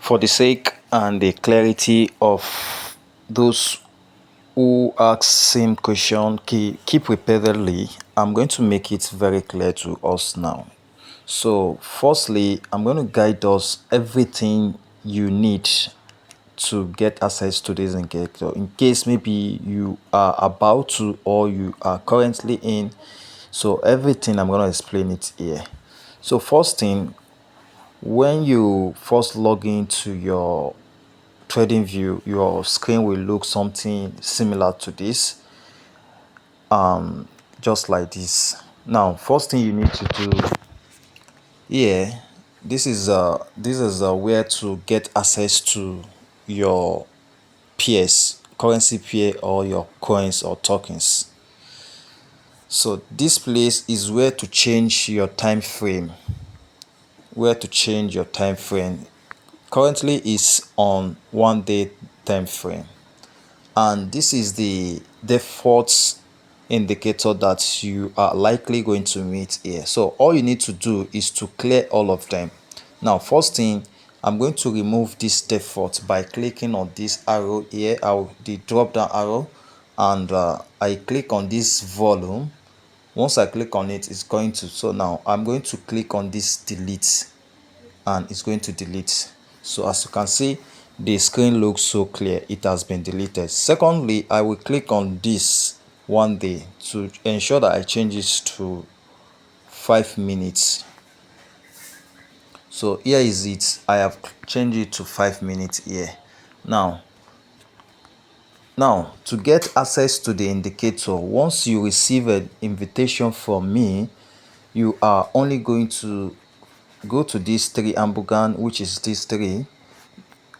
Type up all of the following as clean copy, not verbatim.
For the sake and the clarity of those who ask same question keep repeatedly, I'm going to make it very clear to us now. So firstly, I'm going to guide us everything you need to get access to this indicator in case maybe you are about to or you are currently in. So everything I'm going to explain it here. So first thing, when you first log into your Tradingview, your screen will look something similar to this, just like this. Now first thing you need to do here, this is where to get access to your pairs, currency pair, or your coins or tokens. So this place is where to change your time frame, currently is on 1 day time frame, and this is the default indicator that you are likely going to meet here. So all you need to do is to clear all of them. Now first thing, I'm going to remove this default by clicking on this arrow here, the drop down arrow, and I click on this volume. Once I click on it, it's going to, so now I'm going to click on this delete, and it's going to delete. So as you can see, the screen looks so clear, it has been deleted. Secondly, I will click on this 1 day to ensure that I change it to 5 minutes. So here is it, I have changed it to 5 minutes here. Now to get access to the indicator, once you receive an invitation from me, you are only going to go to this three hamburger, which is this three.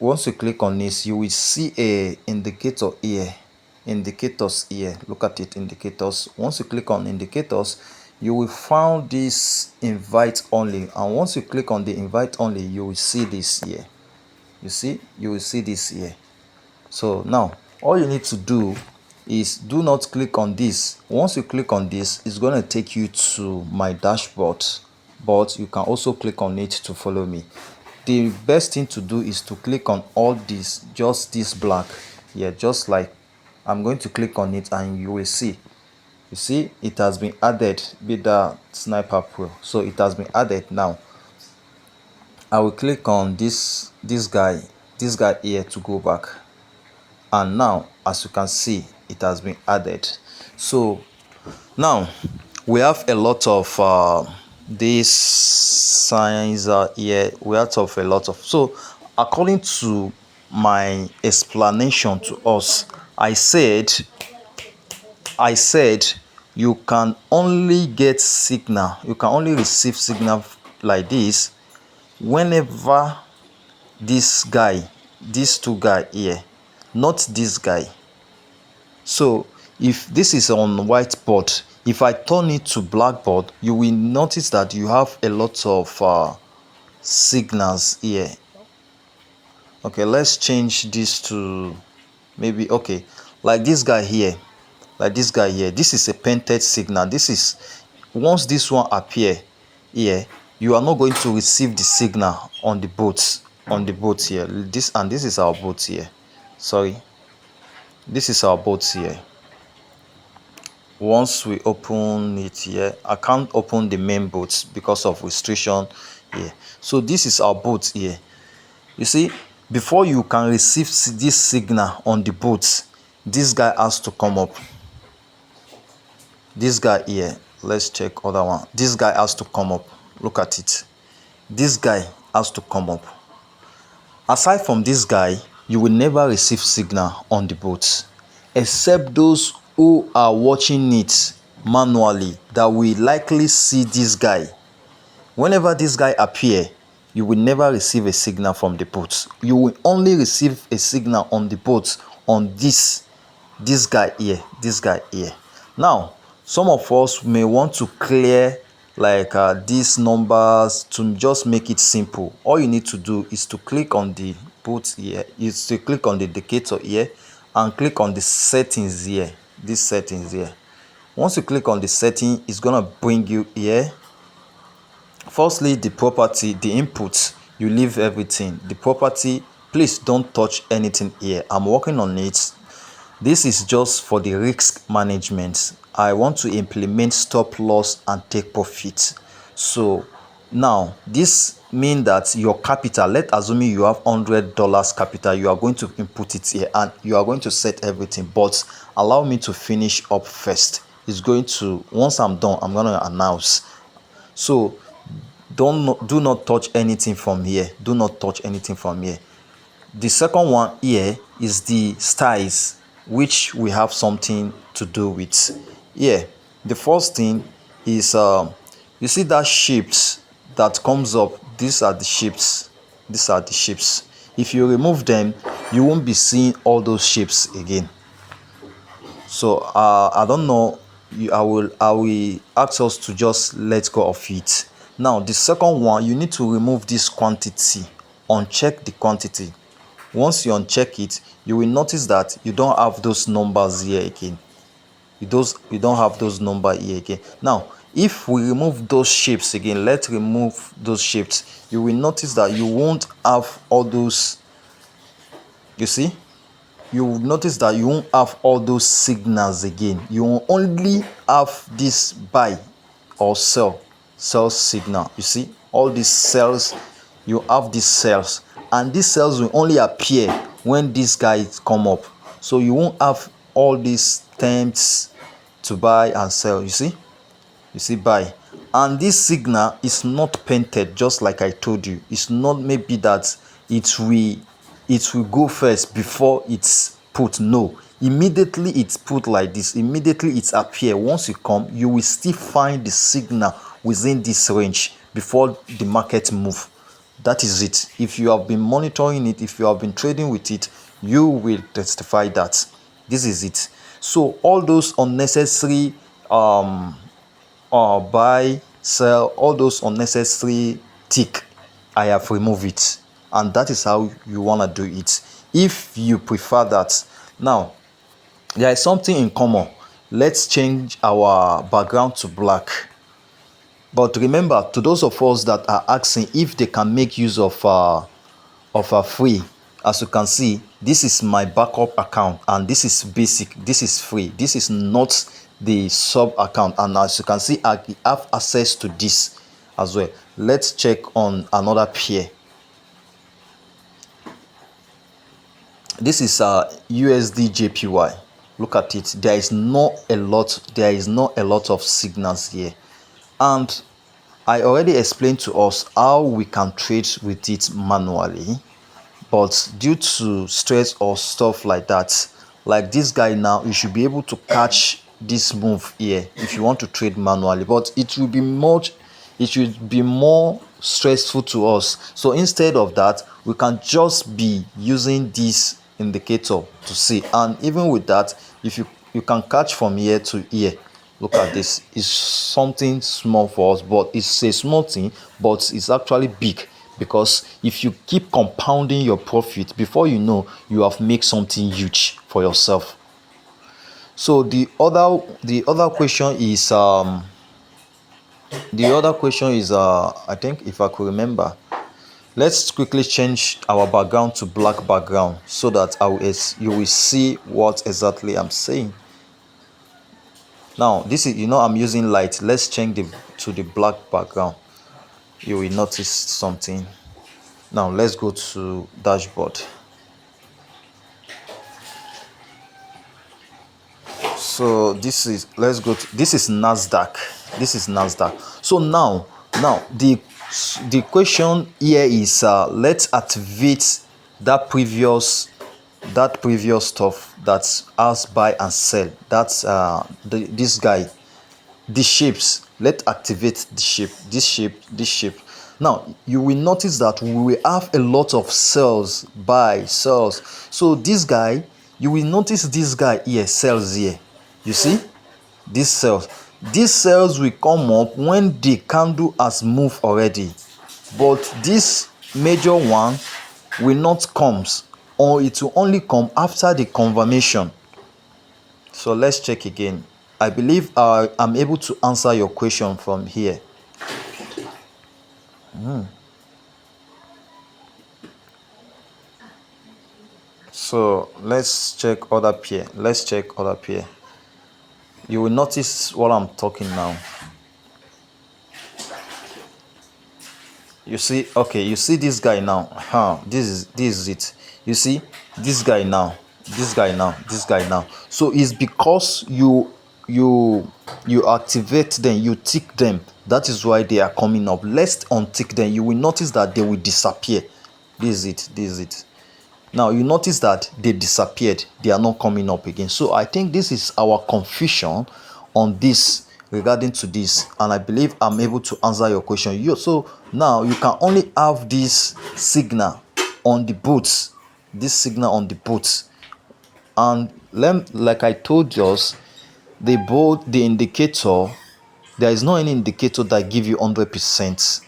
Once you click on this, you will see a indicator here, indicators here. Look at it, indicators. Once you click on indicators, you will find this invite only, and once you click on the invite only, you will see this here. You will see this here. So now all you need to do is do not click on this. Once you click on this, it's going to take you to my dashboard, but you can also click on it to follow me. The best thing to do is to click on all this, just this black here, just like I'm going to click on it, and you will see, you see it has been added, BDT Sniper Pro. So it has been added. Now I will click on this guy here to go back, and now as you can see, it has been added. So now we have a lot of these signs here. We have a lot of, so according to my explanation to us, I said you can only get signal, you can only receive signal like this whenever this guy, these two guys here, not this guy. So if this is on whiteboard, if I turn it to blackboard, you will notice that you have a lot of signals here. Okay, let's change this to maybe, okay, like this guy here, this is a painted signal. This is, once this one appear here, you are not going to receive the signal on the boat, here. This is our boat here. Sorry, this is our boat here. Once we open it here, I can't open the main boat because of restriction here. So this is our boat here. You see, before you can receive this signal on the boat, this guy has to come up. This guy here, let's check other one. This guy has to come up. Look at it. This guy has to come up. Aside from this guy, you will never receive signal on the boat, except those who are watching it manually that will likely see this guy. Whenever this guy appear, you will never receive a signal from the boat. You will only receive a signal on the boat on this guy here, Now some of us may want to clear like these numbers to just make it simple. All you need to do is to click on the boat here, is to click on the indicator here, and click on the settings here, these settings here. Once you click on the setting, it's gonna bring you here. Firstly, the property, the input, you leave everything. The property, please don't touch anything here. I'm working on it. This is just for the risk management. I want to implement stop loss and take profit. So now this means that your capital, let's assume you have $100 capital, you are going to input it here and you are going to set everything. But allow me to finish up first. It's going to, once I'm done, I'm going to announce. So do not touch anything from here. Do not touch anything from here. The second one here is the styles, which we have something to do with. Here, the first thing is you see that shapes that comes up. These are the shapes. These are the shapes. If you remove them, you won't be seeing all those shapes again. So I don't know. I will ask us to just let go of it. Now the second one, you need to remove this quantity. Uncheck the quantity. Once you uncheck it, you will notice that you don't have those numbers here again. You don't have those numbers here again. Now if we remove those shapes again, let's remove those shapes, you will notice that you won't have all those. You see, you will notice that you won't have all those signals again. You will only have this buy or sell signal. You see all these cells, you have these cells, and these cells will only appear when these guys come up. So you won't have all these attempts to buy and sell. You see buy, and this signal is not painted, just like I told you. It's not maybe that it will go first before it's put. No, immediately it's put like this, immediately it's appear. Once you come, you will still find the signal within this range before the market move. That is it. If you have been monitoring it, if you have been trading with it, you will testify that this is it. So all those unnecessary buy, sell, all those unnecessary tick, I have removed it, and that is how you want to do it if you prefer that. Now there is something in common. Let's change our background to black. But remember, to those of us that are asking if they can make use of a free, as you can see, this is my backup account and this is basic, this is free, this is not the sub account, and as you can see, I have access to this as well. Let's check on another pair. This is USD JPY. Look at it. There is not a lot of signals here, and I already explained to us how we can trade with it manually. But due to stress or stuff like that, like this guy now, you should be able to catch this move here if you want to trade manually. But it will be more stressful to us. So instead of that, we can just be using this indicator to see. And even with that, if you can catch from here to here. Look at this. It's something small for us, but it's a small thing, but it's actually big. Because if you keep compounding your profit, before you know, you have made something huge for yourself. So the other question is I think, if I could remember, let's quickly change our background to black background so that you will see what exactly I'm saying. Now this is, I'm using light. Let's change to the black background. You will notice something. Now let's go to dashboard. So this is Nasdaq. So now the question here is let's activate that previous stuff that has buy and sell. That's this guy, the shapes. Let's activate this shape. Now you will notice that we will have a lot of sells, buy, sells. So this guy, you will notice this guy here, sells here. You see these cells will come up when the candle has moved already, but this major one will not come, or it will only come after the confirmation. So let's check again. I believe I'm able to answer your question from here. So let's check other pair. Let's check other pair. You will notice what I'm talking now. You see, okay, you see this guy now. This is it. You see this guy now, this guy now, this guy now. So it's because you activate them, you tick them. That is why they are coming up. Let's untick them. You will notice that they will disappear. This is it. This is it. Now you notice that they disappeared. They are not coming up again. So I think this is our confusion on this regarding to this, and I believe I'm able to answer your question. So now you can only have this signal on the boots, this signal on the boots, and like I told us, the indicator, there is no any indicator that give you 100%.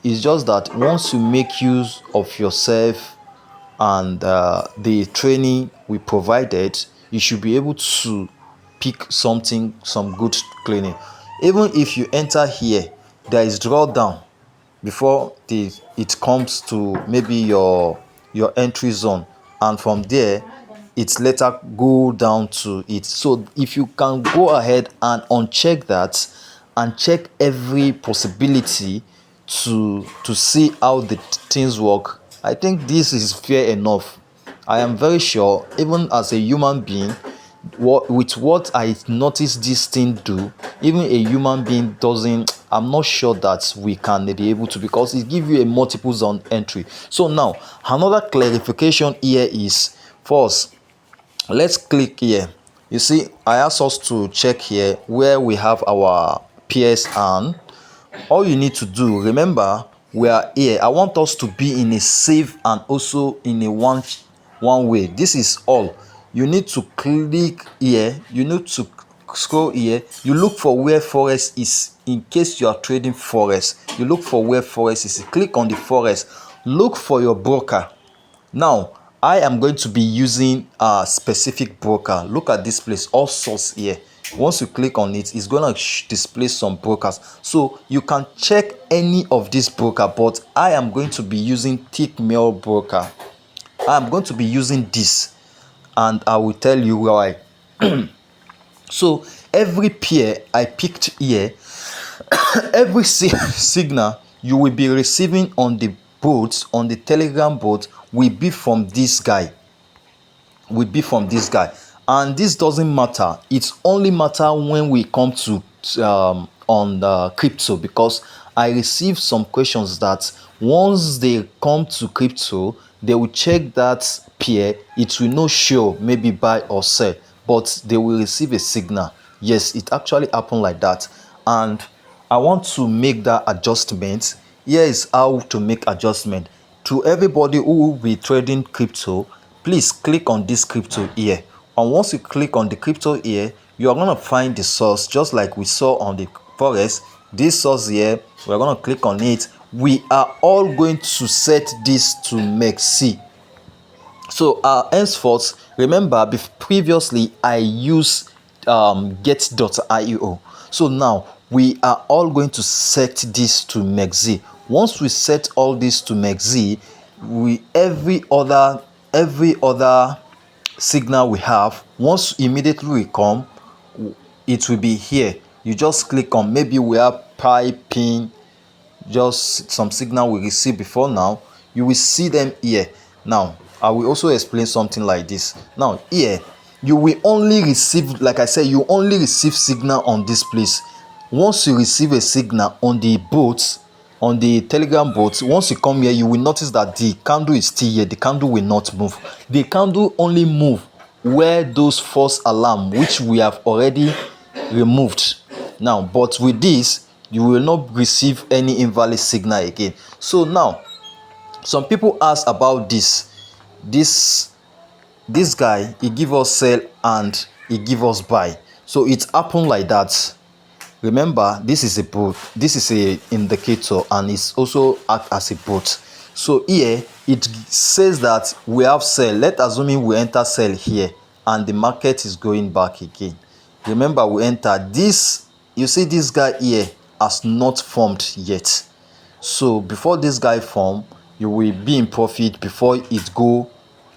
It's just that once you make use of yourself and the training we provided, you should be able to pick some good cleaning. Even if you enter here, there is drawdown before it comes to maybe your entry zone, and from there it later go down to it. So if you can go ahead and uncheck that and check every possibility to see how the things work, I think this is fair enough. I am very sure, even as a human being, with what I notice this thing do, even a human being doesn't, I'm not sure that we can be able to, because it gives you a multiple zone entry. So now another clarification here is, first let's click here. You see, I asked us to check here where we have our PS, and all you need to do, remember, we are here. I want us to be in a safe and also in a one way. This is all you need to click here. You need to scroll here. You look for where forest is. In case you are trading forest, you look for where forest is. Click on the forest. Look for your broker. Now I am going to be using a specific broker. Look at this place, all source here. Once you click on it, it's going to display some brokers, so you can check any of these broker, but I am going to be using Tick Mail broker. I am going to be using this, and I will tell you why. So every pair I picked here, every signal you will be receiving on the boat, on the Telegram boat, will be from this guy. And this doesn't matter. It's only matter when we come to on the crypto, because I received some questions that once they come to crypto, they will check that pair. It will not show maybe buy or sell, but they will receive a signal. Yes, it actually happened like that, and I want to make that adjustment. Here is how to make adjustment. To everybody who will be trading crypto, please click on this crypto here, and once you click on the crypto here, you are going to find the source, just like we saw on the forest. This source here, we're going to click on it. We are all going to set this to MEXC. So henceforth, remember, previously I used get.io. So now we are all going to set this to MEXC. Once we set all this to MEXC, every other signal we have, once immediately we come, it will be here. You just click on, maybe we have pin, just some signal we received before. Now you will see them here. Now I will also explain something like this. Now here you will only receive, like I said, you only receive signal on this place. Once you receive a signal on the boat, on the Telegram bot, once you come here, you will notice that the candle is still here. The candle will not move. The candle only move where those false alarm, which we have already removed. Now, but with this, you will not receive any invalid signal again. So now, some people ask about this guy. He give us sell and he give us buy. So it happened like that. Remember, this is a bot, this is a indicator, and it's also act as a bot. So here it says that we have sell. Let's assume we enter sell here, and the market is going back again. Remember, we enter this. You see this guy here has not formed yet. So before this guy form, you will be in profit before it go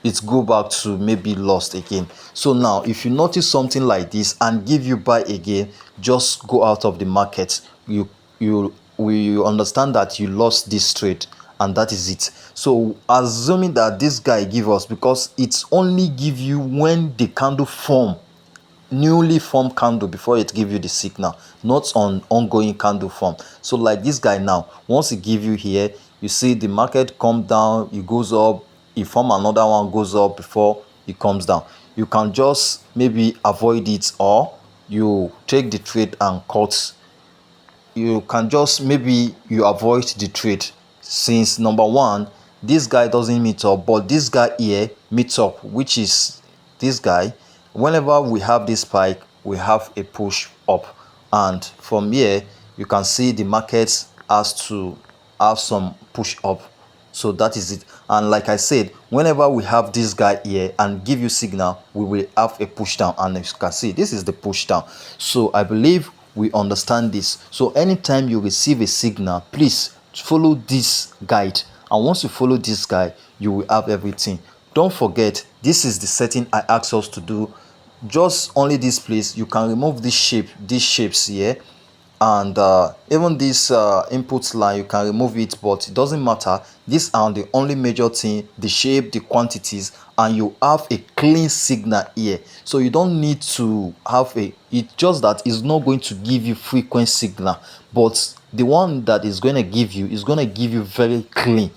it go back to maybe lost again. So now if you notice something like this and give you buy again, just go out of the market. We understand that you lost this trade, and that is it. So assuming that this guy give us, because it's only give you when the candle form, newly formed candle, before it give you the signal, not on ongoing candle form. So like this guy now, once he give you here, you see the market come down, it goes up, it form another one, goes up before it comes down. You can just maybe avoid it, or you take the trade and cut. You can just maybe you avoid the trade, since number one, this guy doesn't meet up, but this guy here meets up, which is this guy. Whenever we have this spike, we have a push up, and from here you can see the market has to have some push up. So that is it. And like I said, whenever we have this guy here and give you signal, we will have a push down, and as you can see, this is the push down. So I believe we understand this. So anytime you receive a signal, please follow this guide, and once you follow this guide, you will have everything. Don't forget, this is the setting I asked us to do. Just only this place, you can remove this shape, these shapes here, and even this input line, you can remove it, but it doesn't matter. These are the only major thing: the shape, the quantities, and you have a clean signal here. So you don't need to have it's just that it's not going to give you frequent signal, but the one that is going to give you is going to give you very clean.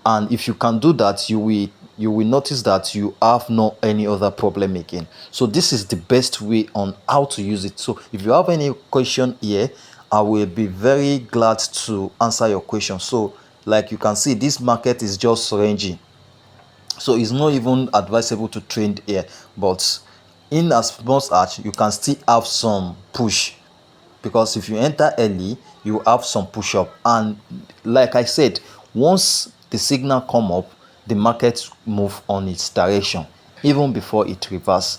And if you can do that, you will notice that you have no any other problem again. So this is the best way on how to use it. So if you have any question here, I will be very glad to answer your question. So like you can see, this market is just ranging, so it's not even advisable to trade here. But in as much as you can still have some push, because if you enter early, you have some push up, and like I said, once the signal come up, the market move on its direction even before it reverse.